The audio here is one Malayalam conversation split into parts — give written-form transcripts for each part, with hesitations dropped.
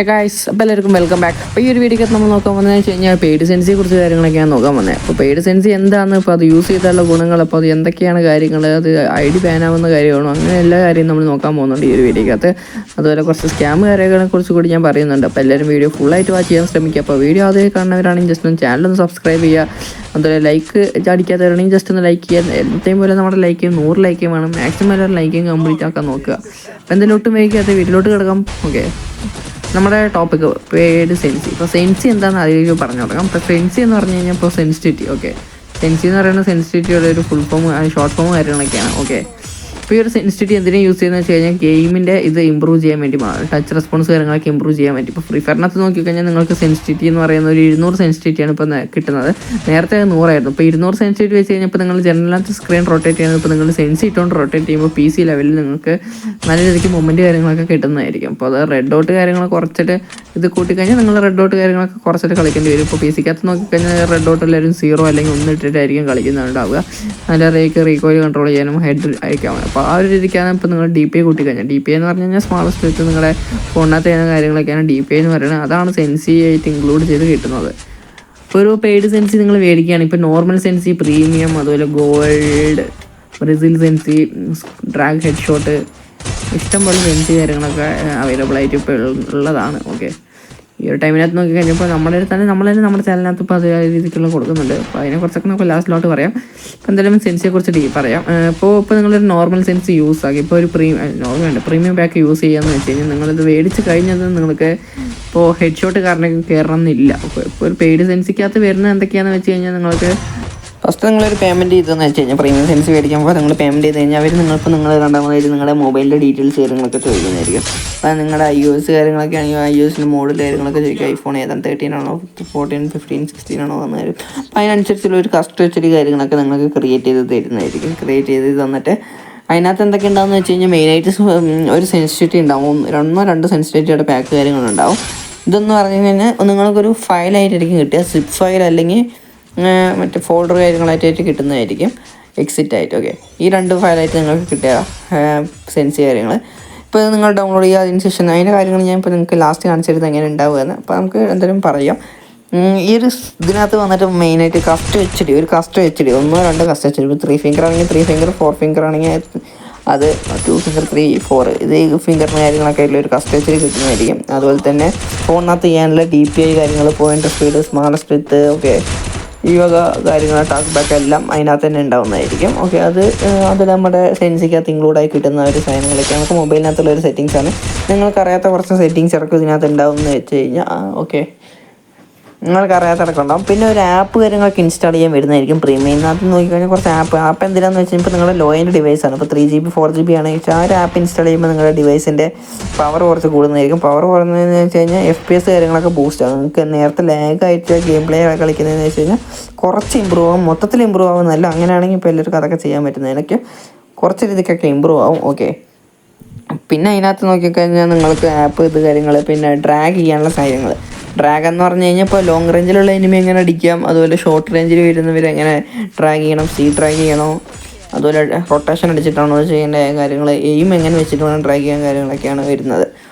ഗായ്സ് അപ്പോൾ എല്ലാവർക്കും വെൽക്കം ബാക്ക്. അപ്പോൾ ഈ ഒരു വീഡിയോക്ക് നമ്മൾ നോക്കാൻ വന്നതെന്ന് വെച്ച് കഴിഞ്ഞാൽ പെയ്ഡ് സെൻസിയെ കുറിച്ച് കാര്യങ്ങളൊക്കെയാണ് നോക്കാൻ വന്നത്. അപ്പോൾ പെയ്ഡ് സെൻസി എന്താണെന്ന്, അപ്പോൾ അത് യൂസ് ചെയ്താലുള്ള ഗുണങ്ങൾ, അപ്പോൾ അത് എന്തൊക്കെയാണ് കാര്യങ്ങൾ, അത് ഐ ഡി ബാൻ ആവുന്ന കാര്യമാണോ, അങ്ങനെ എല്ലാ കാര്യവും നമ്മൾ നോക്കാൻ പോകുന്നുണ്ട് ഈ ഒരു വീഡിയോക്കകത്ത്. അതുപോലെ കുറച്ച് സ്കാം കാര്യങ്ങളെ കുറിച്ച് കൂടി ഞാൻ പറയുന്നുണ്ട്. അപ്പോൾ എല്ലാവരും വീഡിയോ ഫുള്ളായിട്ട് വാച്ച് ചെയ്യാൻ ശ്രമിക്കുക. അപ്പോൾ വീഡിയോ ആദ്യം കാണുന്നവരാണെങ്കിൽ ജസ്റ്റ് ഒന്ന് ചാനലൊന്ന് സബ്സ്ക്രൈബ് ചെയ്യുക. അതുപോലെ ലൈക്ക് അടിക്കാത്തവരാണെങ്കിൽ ജസ്റ്റ് ഒന്ന് ലൈക്ക് ചെയ്യുക. എന്നത്തെയും പോലെ നമ്മുടെ ലൈക്ക് 100 ലൈക്ക് വേണം. മാക്സിമം എല്ലാവരും ലൈക്കും കംപ്ലീറ്റ് ആക്കാൻ നോക്കുക. അപ്പോൾ എന്തെങ്കിലും ഒട്ടും വൈകാത്ത വീട്ടിലോട്ട് കിടക്കാം. ഓക്കെ, നമ്മുടെ ടോപ്പിക്ക് പെയ്ഡ് സെൻസി. ഇപ്പോൾ സെൻസി എന്താണെന്ന് ആദ്യം പറഞ്ഞു തുടങ്ങാം. ഇപ്പോൾ സെൻസി എന്ന് പറഞ്ഞു കഴിഞ്ഞാൽ ഇപ്പോൾ സെൻസിറ്റിവിറ്റി. ഓക്കെ, സെൻസി എന്ന് പറയുന്നത് സെൻസിറ്റിവിറ്റിയുടെ ഒരു ഫുൾ ഫോം, ഷോർട്ട് ഫോം കാര്യങ്ങളൊക്കെയാണ്. ഓക്കെ, ഇപ്പോൾ ഈ ഒരു സെൻസിറ്റിവിറ്റി എന്തിനാണ് യൂസ് ചെയ്യുന്നത് വെച്ച് കഴിഞ്ഞാൽ ഗെയിമിൻ്റെ ഇത് ഇമ്പ്രൂവ് ചെയ്യാൻ വേണ്ടി, ടച്ച് റെസ്പോൺസ് കാര്യങ്ങളൊക്കെ ഇമ്പ്രൂവ് ചെയ്യാൻ വേണ്ടി. ഇപ്പോൾ ഫ്രീ ഫയറിനകത്ത് നോക്കിക്കഴിഞ്ഞാൽ നിങ്ങൾക്ക് സെൻസിറ്റിവിറ്റി എന്ന് പറയുന്ന ഒരു 200 സെൻസിറ്റിവിറ്റിയാണ് ഇപ്പോൾ കിട്ടുന്നത്. നേരത്തെ 100 ആയിരുന്നു. ഇപ്പോൾ 200 സെൻസിറ്റിവിറ്റി വെച്ച് കഴിഞ്ഞാൽ ഇപ്പോൾ നിങ്ങൾ ജനറലിനകത്ത് സ്ക്രീൻ റൊട്ടേറ്റ് ചെയ്യുന്നത്, ഇപ്പോൾ നിങ്ങൾ സെൻസി ഇട്ടുകൊണ്ട് റൊട്ടേറ്റ് ചെയ്യുമ്പോൾ PC ലെവലിൽ നിങ്ങൾക്ക് നല്ല രീതിക്ക് മൊമെൻറ്റ് കാര്യങ്ങളൊക്കെ കിട്ടുന്നതായിരിക്കും. അപ്പോൾ അത് റെഡ് ഡോട്ട് കാര്യങ്ങൾ കുറച്ചിട്ട് ഇത് കൂട്ടിക്കഴിഞ്ഞാൽ നിങ്ങൾ റെഡ് ഡോട്ട് കാര്യങ്ങളൊക്കെ കുറച്ചിട്ട് കളിക്കേണ്ടി വരും. ഇപ്പോൾ PC-ക്കകത്ത് നോക്കിക്കഴിഞ്ഞാൽ റെഡ് ഡോട്ട് എല്ലാവരും 0 അല്ലെങ്കിൽ 1 ഇട്ടിട്ടായിരിക്കും കളിക്കുന്നുണ്ടാവുക. അതിൻ്റെ റീകോയിൽ കൺട്രോൾ ചെയ്യാനും ഹെഡ് അയക്കാം. അപ്പോൾ ആ ഒരു രീതിക്കാണ് ഇപ്പോൾ നിങ്ങൾ DPI കൂട്ടിക്കഴിഞ്ഞാൽ, DPI എന്ന് പറഞ്ഞു കഴിഞ്ഞാൽ സ്മാളസ്റ്റ് വിത്ത് നിങ്ങളുടെ ഫോണിനകത്ത് ചെയ്യുന്ന കാര്യങ്ങളൊക്കെയാണ് DPI എന്ന് പറയുന്നത്. അതാണ് സെൻസി ആയിട്ട് ഇൻക്ലൂഡ് ചെയ്ത് കിട്ടുന്നത്. ഇപ്പോൾ ഒരു പെയ്ഡ് സെൻസി നിങ്ങൾ മേടിക്കുകയാണ്, ഇപ്പോൾ നോർമൽ സെൻസി, പ്രീമിയം, അതുപോലെ gold, Brazil sensi, drag head shot, ഇഷ്ടംപോലെ സെൻസി കാര്യങ്ങളൊക്കെ അവൈലബിൾ ആയിട്ട് ഇപ്പോൾ ഉള്ളതാണ്. ഓക്കെ, ഈ ഒരു ടൈമിനകത്ത് നോക്കി കഴിഞ്ഞപ്പോൾ നമ്മൾ തന്നെ നമ്മുടെ ചാനലിനകത്ത് ഇപ്പോൾ അത് രീതിക്കുള്ള കൊടുക്കുന്നുണ്ട്. അപ്പോൾ അതിനെക്കുറിച്ചൊക്കെ നമുക്ക് ലാസ്റ്റിലോട്ട് പറയാം. ഇപ്പോൾ എന്തായാലും സെൻസിയെക്കുറിച്ച് പറയാം. ഇപ്പോൾ നിങ്ങളൊരു നോർമൽ സെൻസി യൂസ് ആക്കി, ഇപ്പോൾ ഒരു പ്രീമിയം പാക്ക് യൂസ് ചെയ്യാമെന്ന് വെച്ച് കഴിഞ്ഞാൽ നിങ്ങളിത് മേടിച്ച് കഴിഞ്ഞത് നിങ്ങൾക്ക് ഇപ്പോൾ ഹെഡ് ഷോട്ട് കാരണം കയറണം എന്നില്ല. ഇപ്പോൾ ഒരു പെയ്ഡ് സെൻസിക്കകത്ത് വരുന്നത് എന്തൊക്കെയാണെന്ന് വെച്ച് കഴിഞ്ഞാൽ നിങ്ങൾക്ക് ഫസ്റ്റ് നിങ്ങളൊരു പേയ്മെൻറ്റ് ചെയ്തതെന്ന് വെച്ച് കഴിഞ്ഞാൽ പ്രീമിയം സെൻസ് മേടിക്കുമ്പോൾ നിങ്ങൾ പേയ്മെൻറ്റ് ചെയ്ത് കഴിഞ്ഞാൽ അവർ നിങ്ങൾ രണ്ടാമതായിട്ട് നിങ്ങളുടെ മൊബൈലിൻ്റെ ഡീറ്റെയിൽസ് കാര്യങ്ങളൊക്കെ ചോദിക്കുന്നതായിരിക്കും. അപ്പോൾ നിങ്ങളുടെ iOS കാര്യങ്ങളൊക്കെ ആണെങ്കിൽ iOSൻ്റെ മോഡൽ കാര്യങ്ങളൊക്കെ ചോദിക്കുക. iPhone ഏതാണ്, 13 ആണോ, 14, 15, 16 ആണോ എന്ന് വരും. അപ്പോൾ അതിനനുസരിച്ചുള്ള ഒരു കസ്റ്റം HD കാര്യങ്ങളൊക്കെ നിങ്ങൾക്ക് ക്രിയേറ്റ് ചെയ്ത് തരുന്നതായിരിക്കും. ക്രിയേറ്റ് ചെയ്ത് തന്നിട്ട് അതിനകത്ത് എന്തൊക്കെ ഉണ്ടാകുമെന്ന് വെച്ച് കഴിഞ്ഞാൽ മെയിനായിട്ട് ഒരു സെൻസിറ്റിവിറ്റി ഉണ്ടാവും, 2 സെൻസിറ്റിവിറ്റിയുടെ പാക്ക് കാര്യങ്ങളുണ്ടാവും. ഇതെന്ന് പറഞ്ഞു കഴിഞ്ഞാൽ നിങ്ങൾക്കൊരു ഫയലായിട്ടായിരിക്കും കിട്ടുക, സിപ്പ് ഫയൽ അല്ലെങ്കിൽ മറ്റേ ഫോൾഡർ കാര്യങ്ങളായിട്ട് കിട്ടുന്നതായിരിക്കും, എക്സിറ്റ് ആയിട്ട്. ഓക്കെ, ഈ 2 ഫയലായിട്ട് നിങ്ങൾക്ക് കിട്ടുക സെൻസി കാര്യങ്ങൾ. ഇപ്പോൾ നിങ്ങൾ ഡൗൺലോഡ് ചെയ്യുക, അതിന് ശേഷം അതിൻ്റെ കാര്യങ്ങൾ ഞാൻ ഇപ്പോൾ നിങ്ങൾക്ക് ലാസ്റ്റ് കാണിച്ചിരുന്നത് എങ്ങനെ ഉണ്ടാവുകയെന്ന്. അപ്പോൾ നമുക്ക് എന്തായാലും പറയാം. ഈ ഒരു ഇതിനകത്ത് വന്നിട്ട് മെയിനായിട്ട് കസ്റ്റം HD, ഒരു കസ്റ്റം HD, 1-2 കസ്റ്റം HD. ഇപ്പോൾ 3 ഫിംഗർ ആണെങ്കിൽ 3 ഫിംഗർ, 4 ഫിംഗർ ആണെങ്കിൽ അത് 2 ഫിംഗർ, 3, 4 ഇത് ഫിംഗറിന് കാര്യങ്ങളൊക്കെ ആയിട്ടുള്ള ഒരു കസ്റ്റം HD കിട്ടുന്നതായിരിക്കും. അതുപോലെ തന്നെ ഫോണിനകത്ത് ചെയ്യാനുള്ള DPI കാര്യങ്ങൾ, പോയിൻ്റർ സ്പീഡ്, സ്മാർട്ട് വിത്ത്, ഓക്കെ, ഈ വക കാര്യങ്ങൾ, ടാസ്ക് ബാക്ക് എല്ലാം അതിനകത്ത് തന്നെ ഉണ്ടാവുന്നതായിരിക്കും. ഓക്കെ, അത് നമ്മുടെ സെൻസിക്കകത്ത് ഇൻക്ലൂഡായി കിട്ടുന്ന ഒരു സാധനങ്ങളൊക്കെ നമുക്ക് മൊബൈലിനകത്തുള്ള ഒരു സെറ്റിങ്സാണ്. നിങ്ങൾക്കറിയാത്ത കുറച്ച് സെറ്റിങ്സ് ഇറക്കും ഇതിനകത്ത് ഉണ്ടാവുമെന്ന് വെച്ച് കഴിഞ്ഞാൽ ഓക്കെ, നിങ്ങൾക്ക് അറിയാത്തടക്കം ഉണ്ടാവും. പിന്നെ ഒരു ആപ്പ് കാര്യങ്ങളൊക്കെ ഇൻസ്റ്റാൾ ചെയ്യാൻ വരുന്നതായിരിക്കും പ്രീമിയത്തിനകത്ത് നോക്കിക്കഴിഞ്ഞാൽ. കുറച്ച് ആപ്പ് എന്തിനാണെന്ന് വെച്ച് കഴിഞ്ഞാൽ ഇപ്പോൾ നിങ്ങളുടെ ലോ എൻഡ് ഡിവൈസാണ്, ഇപ്പോൾ 3GB 4GB ആണെങ്കിൽ ആ ഒരു ആപ്പ് ഇൻസ്റ്റാൾ ചെയ്യുമ്പോൾ നിങ്ങളുടെ ഡിവൈസിൻ്റെ പവർ കുറച്ച് കൂടുന്നതായിരിക്കും. പവർ കുറഞ്ഞതെന്ന് വെച്ച് കഴിഞ്ഞാൽ FPS കാര്യങ്ങളൊക്കെ ബൂസ്റ്റ് ആകും. നിങ്ങൾക്ക് നേരത്തെ ലാഗായിട്ട് ഗെയിം പ്ലേ കളിക്കുന്നതെന്ന് വെച്ച് കഴിഞ്ഞാൽ കുറച്ച് ഇമ്പ്രൂവ് ആകും, മൊത്തത്തിൽ ഇമ്പ്രൂവ് ആകുന്നതല്ല. അങ്ങനെയാണെങ്കിൽ ഇപ്പോൾ എല്ലാവർക്കും അതൊക്കെ ചെയ്യാൻ പറ്റുന്നതിനൊക്കെ കുറച്ച് രീതിക്കൊക്കെ ഇമ്പ്രൂവ് ആവും. ഓക്കെ, പിന്നെ അതിനകത്ത് നോക്കിക്കഴിഞ്ഞാൽ നിങ്ങൾക്ക് ആപ്പ് ഇത് കാര്യങ്ങൾ, പിന്നെ ഡ്രാഗ് ചെയ്യാനുള്ള കാര്യങ്ങൾ. ഡ്രാഗ് എന്ന് പറഞ്ഞു കഴിഞ്ഞാൽ ഇപ്പോൾ ലോങ് റേഞ്ചിലുള്ള എനിമി എങ്ങനെ അടിക്കാം, അതുപോലെ ഷോർട്ട് റേഞ്ചിൽ വരുന്നവർ എങ്ങനെ ഡ്രാഗ് ചെയ്യണം, ഡ്രാഗ് ചെയ്യണോ, അതുപോലെ റൊട്ടേഷൻ അടിച്ചിട്ടാണോ ചെയ്യേണ്ട കാര്യങ്ങൾ, എയിം എങ്ങനെ വെച്ചിട്ട് വേണം ഡ്രാഗ് ചെയ്യാൻ കാര്യങ്ങളൊക്കെയാണ് വരുന്നത്.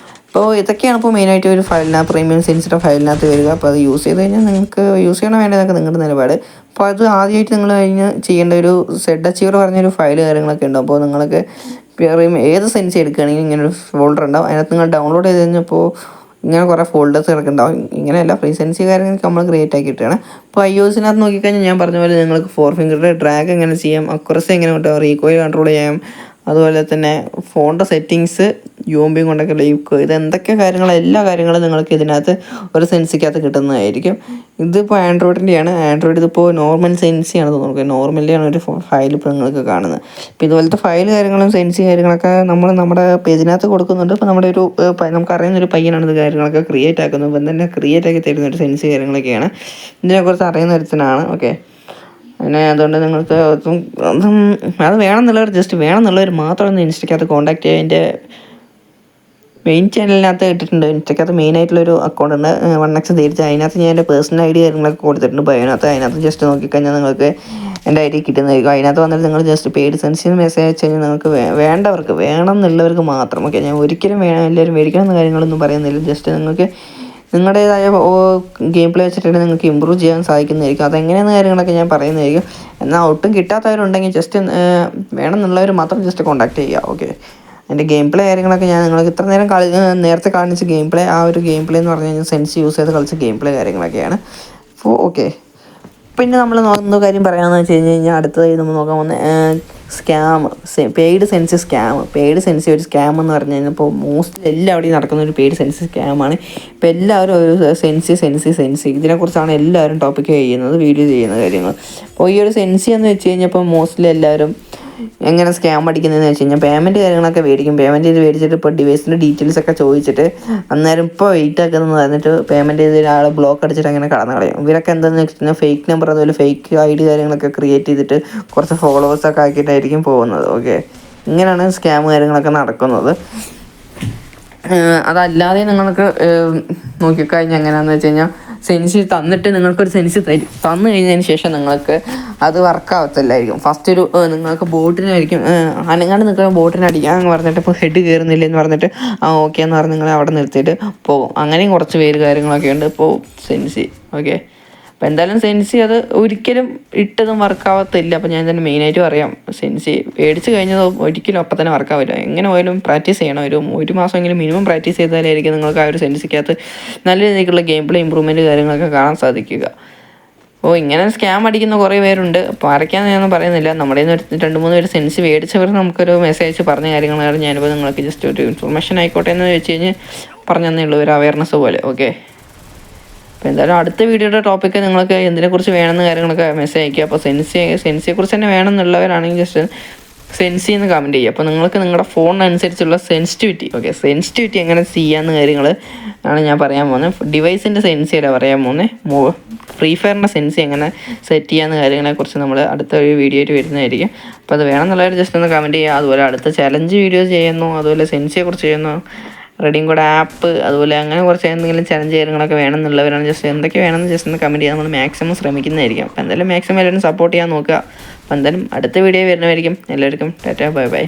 അപ്പോൾ ഇതൊക്കെയാണ് ഇപ്പോൾ മെയിനായിട്ട് ഒരു ഫയലിനകത്ത്, പ്രീമിയം സെൻസിൻ്റെ ഫയലിനകത്ത് വരിക. അപ്പോൾ അത് യൂസ് ചെയ്ത് കഴിഞ്ഞാൽ നിങ്ങൾക്ക് യൂസ് ചെയ്യണം വേണ്ടതൊക്കെ നിങ്ങളുടെ നിലപാട്. അപ്പോൾ അത് ആദ്യമായിട്ട് നിങ്ങൾ കഴിഞ്ഞ് ചെയ്യേണ്ട ഒരു സെഡ് അച്ചീവർ പറഞ്ഞൊരു ഫയൽ കാര്യങ്ങളൊക്കെ ഉണ്ടാവും. അപ്പോൾ നിങ്ങൾക്ക് ഏത് സെൻസ് എടുക്കുകയാണെങ്കിൽ ഇങ്ങനെ ഒരു ഫോൾഡർ ഉണ്ടാവും. അതിനകത്ത് നിങ്ങൾ ഡൗൺലോഡ് ചെയ്ത് കഴിഞ്ഞപ്പോൾ ഇങ്ങനെ കുറേ ഫോൾഡേഴ്സ് കിടക്കുന്നുണ്ടാവും. ഇങ്ങനെയല്ല, ഫ്രീ സെൻസി കാര്യങ്ങൾക്ക് നമ്മൾ ക്രിയേറ്റ് ആക്കി ഇട്ടാണ്. ഇപ്പോൾ iOSനകത്ത് നോക്കിക്കഴിഞ്ഞാൽ ഞാൻ പറഞ്ഞ പോലെ നിങ്ങൾക്ക് 4 ഫിംഗറിൻ്റെ ഡ്രാഗ് എങ്ങനെ ചെയ്യാം, അക്യുറസി എങ്ങനെ കിട്ടും, റീകോയിൽ കൺട്രോൾ ചെയ്യാം, അതുപോലെ തന്നെ ഫോണിൻ്റെ സെറ്റിങ്സ്, UMB കൊണ്ടൊക്കെ ലൈവ്, ഇത് എന്തൊക്കെ കാര്യങ്ങൾ, എല്ലാ കാര്യങ്ങളും നിങ്ങൾക്ക് ഇതിനകത്ത് ഒരു സെൻസിക്കകത്ത് കിട്ടുന്നതായിരിക്കും. ഇതിപ്പോൾ ആൻഡ്രോയിഡിൻ്റെയാണ്. ആൻഡ്രോയിഡ് ഇതിപ്പോൾ നോർമൽ സെൻസിയാണ് തോന്നുന്നത്, നോർമലിയാണ് ഒരു ഫയൽ ഇപ്പോൾ നിങ്ങൾക്ക് കാണുന്നത്. ഇപ്പോൾ ഇതുപോലത്തെ ഫയൽ കാര്യങ്ങളും സെൻസി കാര്യങ്ങളൊക്കെ നമ്മുടെ പേജിനകത്ത് കൊടുക്കുന്നുണ്ട്. ഇപ്പോൾ നമ്മുടെ ഒരു നമുക്കറിയുന്നൊരു പയ്യനാണ് ഇത് കാര്യങ്ങളൊക്കെ ക്രിയേറ്റ് ആക്കുന്നത്. ഇപ്പം തന്നെ ക്രിയേറ്റ് ആക്കി തരുന്ന ഒരു സെൻസി കാര്യങ്ങളൊക്കെയാണ്. ഇതിനെക്കുറിച്ച് അറിയുന്ന ഒരുത്തനാണ്. ഓക്കെ, അങ്ങനെ അതുകൊണ്ട് നിങ്ങൾക്ക് അത് വേണമെന്നുള്ളവർ ജസ്റ്റ് വേണമെന്നുള്ളവർ മാത്രം ഒന്ന് ഇൻസ്റ്റയ്ക്കകത്ത് കോൺടാക്ട് ചെയ്യുക. എൻ്റെ മെയിൻ ചാനലിനകത്ത് ഇട്ടിട്ടുണ്ട്. ഇൻസ്റ്റയ്ക്കകത്ത് മെയിനായിട്ടുള്ളൊരു അക്കൗണ്ട് ഉണ്ട്, 1x ധരിച്ച്. അതിനകത്ത് ഞാൻ എൻ്റെ പേഴ്സണൽ ID കാര്യങ്ങളൊക്കെ കൊടുത്തിട്ടുണ്ട് ബയോനകത്ത്. അതിനകത്ത് ജസ്റ്റ് നോക്കിക്കഴിഞ്ഞാൽ നിങ്ങൾക്ക് എൻ്റെ ഐ ഡി കിട്ടുന്നതായിരിക്കും. അതിനകത്ത് വന്നിട്ട് നിങ്ങൾ ജസ്റ്റ് പെയ്ഡ് സെൻസിന് മെസ്സേജ് അയച്ചു കഴിഞ്ഞാൽ നിങ്ങൾക്ക് വേണ്ടവർക്ക് വേണം എന്നുള്ളവർക്ക് മാത്രം. ഓക്കെ, ഞാൻ ഒരിക്കലും എല്ലാവരും മേടിക്കണം എന്ന കാര്യങ്ങളൊന്നും പറയുന്നില്ല. ജസ്റ്റ് നിങ്ങൾക്ക് നിങ്ങളുടേതായ ഗെയിം പ്ലേ വെച്ചിട്ട് നിങ്ങൾക്ക് ഇമ്പ്രൂവ് ചെയ്യാൻ സാധിക്കുന്നതായിരിക്കും. അതെങ്ങനെയെന്ന കാര്യങ്ങളൊക്കെ ഞാൻ പറയുന്നതായിരിക്കും. എന്നാൽ ഒട്ടും കിട്ടാത്തവരുണ്ടെങ്കിൽ ജസ്റ്റ് വേണം എന്നുള്ളവർ മാത്രം ജസ്റ്റ് കോൺടാക്ട് ചെയ്യുക. ഓക്കെ, എൻ്റെ ഗെയിം പ്ലേ കാര്യങ്ങളൊക്കെ ഞാൻ നിങ്ങൾക്ക് ഇത്ര നേരം നേരത്തെ കാണിച്ച ഗെയിം പ്ലേ, ആ ഒരു ഗെയിം പ്ലേ എന്ന് പറഞ്ഞു കഴിഞ്ഞാൽ സെൻസ് യൂസ് ചെയ്ത് കളിച്ച ഗെയിം പ്ലേ കാര്യങ്ങളൊക്കെയാണ്. അപ്പോൾ ഓക്കെ, പിന്നെ നമ്മൾ നോക്കുന്ന കാര്യം പറയാമെന്ന് വെച്ച് കഴിഞ്ഞാൽ അടുത്തതായി നമ്മൾ നോക്കാൻ വന്ന scam, paid sense scam. Paid sense ഒരു സ്കാം എന്ന് പറഞ്ഞു കഴിഞ്ഞാൽ ഇപ്പോൾ മോസ്റ്റ്ലി എല്ലാവിടെയും നടക്കുന്ന ഒരു പെയ്ഡ് സെൻസ് സ്കാമാണ്. ഇപ്പോൾ എല്ലാവരും ഒരു സെൻസി ഇതിനെക്കുറിച്ചാണ് എല്ലാവരും ടോപ്പിക്ക് ചെയ്യുന്നത്, വീഡിയോ ചെയ്യുന്ന കാര്യങ്ങൾ. അപ്പോൾ ഈ ഒരു സെൻസി എന്ന് വെച്ച് കഴിഞ്ഞാൽ ഇപ്പോൾ മോസ്റ്റ്ലി എല്ലാവരും എങ്ങനെ സ്കാം അടിക്കുന്നതെന്ന് വെച്ച് കഴിഞ്ഞാൽ പേയ്മെൻറ്റ് കാര്യങ്ങളൊക്കെ മേടിക്കും. പേയ്മെൻറ്റ് ചെയ്ത് മേടിച്ചിട്ട് ഇപ്പോൾ ഡിവൈസിൻ്റെ ഡീറ്റെയിൽസ് ഒക്കെ ചോദിച്ചിട്ട് അന്നേരം ഇപ്പോൾ വെയിറ്റ് ആക്കുന്നതെന്ന് പറഞ്ഞിട്ട് പേയ്മെൻറ്റ് ചെയ്ത് ഒരാൾ ബ്ലോക്ക് അടിച്ചിട്ട് അങ്ങനെ കടന്നു കളയും. ഇവരൊക്കെ എന്താണെന്ന് വെച്ച് കഴിഞ്ഞാൽ ഫേക്ക് നമ്പർ അതുപോലെ ഫേക്ക് ഐ ഡി കാര്യങ്ങളൊക്കെ ക്രിയേറ്റ് ചെയ്തിട്ട് കുറച്ച് ഫോളോവേഴ്സൊക്കെ ആക്കിയിട്ടായിരിക്കും പോകുന്നത്. ഓക്കെ, ഇങ്ങനെയാണ് സ്കാം കാര്യങ്ങളൊക്കെ നടക്കുന്നത്. അതല്ലാതെ നിങ്ങൾക്ക് നോക്കിക്കഴിഞ്ഞാൽ എങ്ങനെയാണെന്ന് വെച്ച് കഴിഞ്ഞാൽ സെൻസ് തന്നിട്ട് നിങ്ങൾക്കൊരു സെൻസ് തന്നു കഴിഞ്ഞതിന് ശേഷം നിങ്ങൾക്ക് അത് വർക്കാവത്തില്ലായിരിക്കും. ഫസ്റ്റ് ഒരു നിങ്ങൾക്ക് ബോട്ടിനായിരിക്കും അനങ്ങാണ്ട് നിൽക്കുന്ന ബോട്ടിനെ അടിക്കാൻ പറഞ്ഞിട്ട് ഇപ്പോൾ ഹെഡ് കയറുന്നില്ലെന്ന് പറഞ്ഞിട്ട് ഓക്കെ എന്ന് പറഞ്ഞ് നിങ്ങളെ അവിടെ നിർത്തിയിട്ട് പോകും. അങ്ങനെയും കുറച്ച് പേര് കാര്യങ്ങളൊക്കെ ഉണ്ട് ഇപ്പോൾ സെൻസി. ഓക്കെ, അപ്പോൾ എന്തായാലും സെൻസി അത് ഒരിക്കലും ഇട്ടതും വർക്കാവത്തില്ല. അപ്പോൾ ഞാൻ തന്നെ മെയിനായിട്ട് പറയാം, സെൻസി മേടിച്ച് കഴിഞ്ഞത് ഒരിക്കലും അപ്പം തന്നെ വർക്കാവില്ല. എങ്ങനെ പോയാലും പ്രാക്ടീസ് ചെയ്യണം. ഒരു മാസമെങ്കിലും മിനിമം പ്രാക്ടീസ് ചെയ്താലായിരിക്കും നിങ്ങൾക്ക് ആ ഒരു സെൻസിക്കകത്ത് നല്ല രീതിക്കുള്ള ഗെയിം പ്ലേ ഇമ്പ്രൂവ്മെൻറ്റ് കാര്യങ്ങളൊക്കെ കാണാൻ സാധിക്കുക. അപ്പോൾ ഇങ്ങനെ സ്കാം അടിക്കുന്ന കുറേ പേരുണ്ട്. അപ്പോൾ ആരൊക്കെയാണെന്ന് ഞാനൊന്നും പറയുന്നില്ല. നമ്മുടെ നിന്ന് 2-3 പേര് സെൻസ് മേടിച്ചവർ നമുക്കൊരു മെസ്സേജ് പറഞ്ഞ കാര്യങ്ങളാണ് ഞാനിപ്പോൾ നിങ്ങൾക്ക് ജസ്റ്റ് ഒരു ഇൻഫർമേഷൻ ആയിക്കോട്ടെ എന്ന് വെച്ച് കഴിഞ്ഞാൽ പറഞ്ഞു തന്നേ ഉള്ളൂ, ഒരു അവയർനെസ് പോലെ. ഓക്കെ, അപ്പോൾ എന്തായാലും അടുത്ത വീഡിയോയുടെ ടോപ്പിക്ക് നിങ്ങൾക്ക് എന്തിനെക്കുറിച്ച് വേണമെന്ന കാര്യങ്ങളൊക്കെ മെസ്സേജ് അയക്കുക. അപ്പോൾ സെൻസിയെക്കുറിച്ച് തന്നെ വേണമെന്നുള്ളവരാണെങ്കിൽ ജസ്റ്റ് സെൻസി എന്ന് കമൻറ്റ് ചെയ്യുക. അപ്പോൾ നിങ്ങൾക്ക് നിങ്ങളുടെ ഫോണിനനുസരിച്ചുള്ള സെൻസിറ്റിവിറ്റി, ഓക്കെ, സെൻസിറ്റിവിറ്റി എങ്ങനെ ചെയ്യാമെന്ന കാര്യങ്ങൾ ആണ് ഞാൻ പറയാൻ പോകുന്നത്. ഡിവൈസിൻ്റെ സെൻസിയല്ല പറയാൻ പോകുന്നത്. ഫ്രീ ഫയറിൻ്റെ സെൻസി എങ്ങനെ സെറ്റ് ചെയ്യാവുന്ന കാര്യങ്ങളെക്കുറിച്ച് നമ്മൾ അടുത്ത ഒരു വീഡിയോ ആയിട്ട് വരുന്നതായിരിക്കും. അപ്പോൾ അത് വേണമെന്നുള്ളവർ ജസ്റ്റ് ഒന്ന് കമൻറ്റ് ചെയ്യുക. അതുപോലെ അടുത്ത ചലഞ്ച് വീഡിയോസ് ചെയ്യുന്നു, അതുപോലെ സെൻസിയെക്കുറിച്ച് ചെയ്യുന്നു, റെഡിയും കൂടെ ആപ്പ്, അതുപോലെ അങ്ങനെ കുറച്ച് എന്തെങ്കിലും ചലഞ്ച് കാര്യങ്ങളൊക്കെ വേണമെന്നുള്ളവരാണ് ജസ്റ്റ് എന്തൊക്കെ വേണമെന്ന് ജസ്റ്റ് ഒന്ന് കമൻറ്റ് ചെയ്യാൻ നമ്മൾ മാക്സിമം ശ്രമിക്കുന്നതായിരിക്കും. അപ്പോൾ എന്തായാലും മാക്സിമം എല്ലാവരും സപ്പോർട്ട് ചെയ്യാൻ നോക്കുക. അപ്പോൾ എന്തായാലും അടുത്ത വീഡിയോ വരുന്നതായിരിക്കും. എല്ലാവർക്കും ടാറ്റാ, ബൈ ബൈ.